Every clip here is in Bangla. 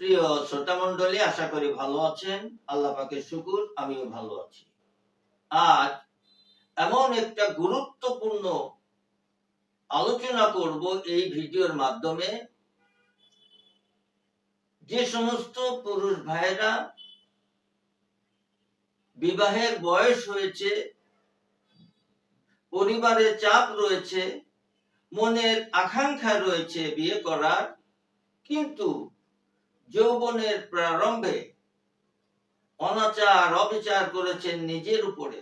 প্রিয় শ্রোতা মণ্ডলী, আশা করি ভালো আছেন। আল্লাহ পাকের শুকর, আমিও ভালো আছি। আজ এমন একটা গুরুত্বপূর্ণ আলোচনা করব এই ভিডিওর মাধ্যমে, যে সমস্ত পুরুষ ভাইয়েরা বিবাহের বয়স হয়েছে, পরিবারের চাপ রয়েছে, মনের আকাঙ্ক্ষা রয়েছে বিয়ে করার, কিন্তু যৌবনের প্রারম্ভে অনাচার অবিচার করেছেন নিজের উপরে।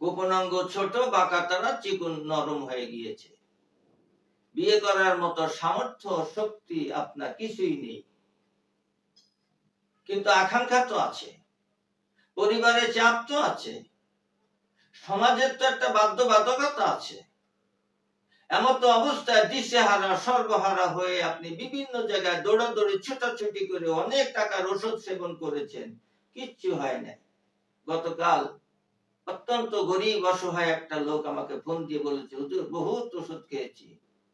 গোপনাঙ্গ ছোট, বাঁকাতারা চিকন নরম হয়ে গিয়েছে। বিয়ে করার মতো সামর্থ্য শক্তি আপনার কিছুই নেই, কিন্তু আকাঙ্ক্ষা তো আছে, পরিবারের চাপ তো আছে, সমাজের তো একটা বাধ্যবাধকতা আছে। এমতো অবস্থায় দিশেহারা সর্বহারা হয়ে আপনি বিভিন্ন জায়গায় দৌড়াদৌড়ি ছোটাছুটি করে অনেক টাকার ওষুধ সেবন করেছেন, কিচ্ছু হয় না। গতকাল অত্যন্ত গরিব অসহায় একটা লোক আমাকে ফোন দিয়ে বলেছে, হুজুর বহুত ওষুধ খেয়েছি,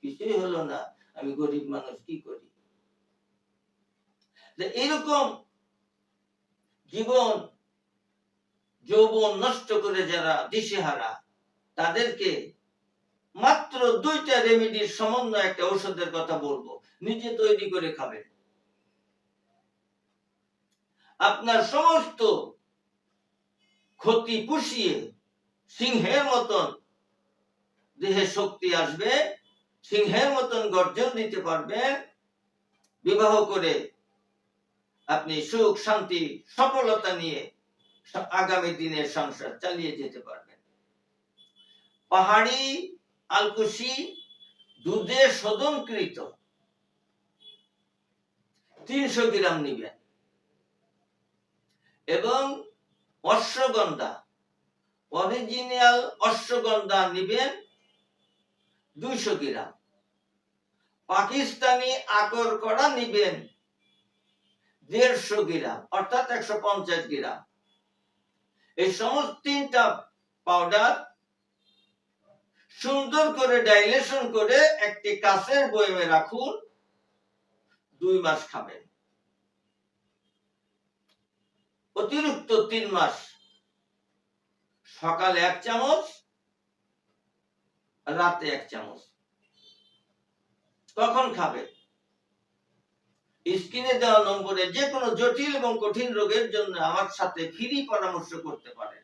কিছুই হলো না, আমি গরিব মানুষ, কি করি? এরকম জীবন যৌবন নষ্ট করে যারা দিশেহারা, তাদেরকে মাত্র 2টা রেমেডির সমন্বয় একটা ঔষধের কথা বলবো, নিজে তৈরি করে খাবেন। আপনার সমস্ত ক্ষতি পুষিয়ে সিংহের মতন দেহে শক্তি আসবে, সিংহের মতন গর্জন দিতে পারবেন। বিবাহ করে আপনি সুখ শান্তি সফলতা নিয়ে আগামী দিনের সংসার চালিয়ে যেতে পারবেন। পাহাড়ি আলকুশি দুধে শোধনকৃত 300 গ্রাম নিবেন, এবং অশ্বগন্ধা অরিজিনাল অশ্বগন্ধা নিবেন 200 গ্রাম, পাকিস্তানি আকর করা নিবেন 150 গ্রাম, অর্থাৎ 150 গ্রাম। এই সমস্ত 3টা পাউডার সুন্দর করে ডাইলেশন করে একটি কাঁচের বয়মে রাখুন, 2 মাস খাবেন। অতিরিক্ত 3 মাস সকালে 1 চামচ, রাতে 1 চামচ। কখন খাবে? স্ক্রিনে দেওয়া নম্বরে যে কোনো জটিল এবং কঠিন রোগের জন্য আমার সাথে ফ্রি পরামর্শ করতে পারেন।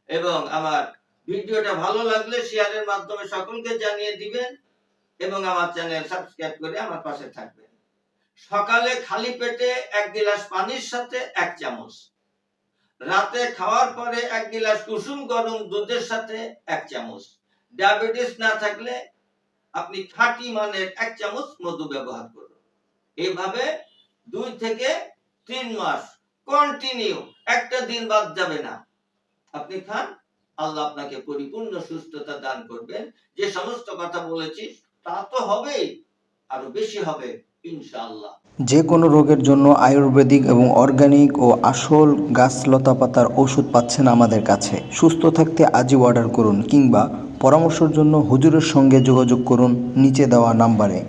এবং আমার ভিডিওটা ভালো লাগলে শেয়ারের মাধ্যমে সকলকে জানিয়ে দিবেন, এবং আমার চ্যানেল সাবস্ক্রাইব করে আমার পাশে থাকবেন। সকালে খালি পেটে 1 গ্লাস পানির সাথে 1 চামচ, রাতে খাওয়ার পরে 1 গ্লাস কুসুম গরম দুধের সাথে 1 চামচ। ডায়াবেটিস না থাকলে আপনি খাঁটি মানের 1 চামচ মধু ব্যবহার করুন। এইভাবে 2 থেকে 3 মাস কন্টিনিউ, একটা দিন বাদ যাবে না, আপনি খান। আল্লাহ আপনাকে পরিপূর্ণ সুস্থতা দান করবেন। যে সমস্ত কথা বলেছি তা তো হবেই, আরো বেশি হবে ইনশাআল্লাহ। যে কোনো রোগের জন্য আয়ুর্বেদিক এবং অর্গানিক ও আসল গাছ লতাপাতার ওষুধ পাচ্ছেন আমাদের কাছে। সুস্থ থাকতে আজই অর্ডার করুন, কিংবা পরামর্শের জন্য হুজুরের সঙ্গে যোগাযোগ করুন নিচে দেওয়া নাম্বারে।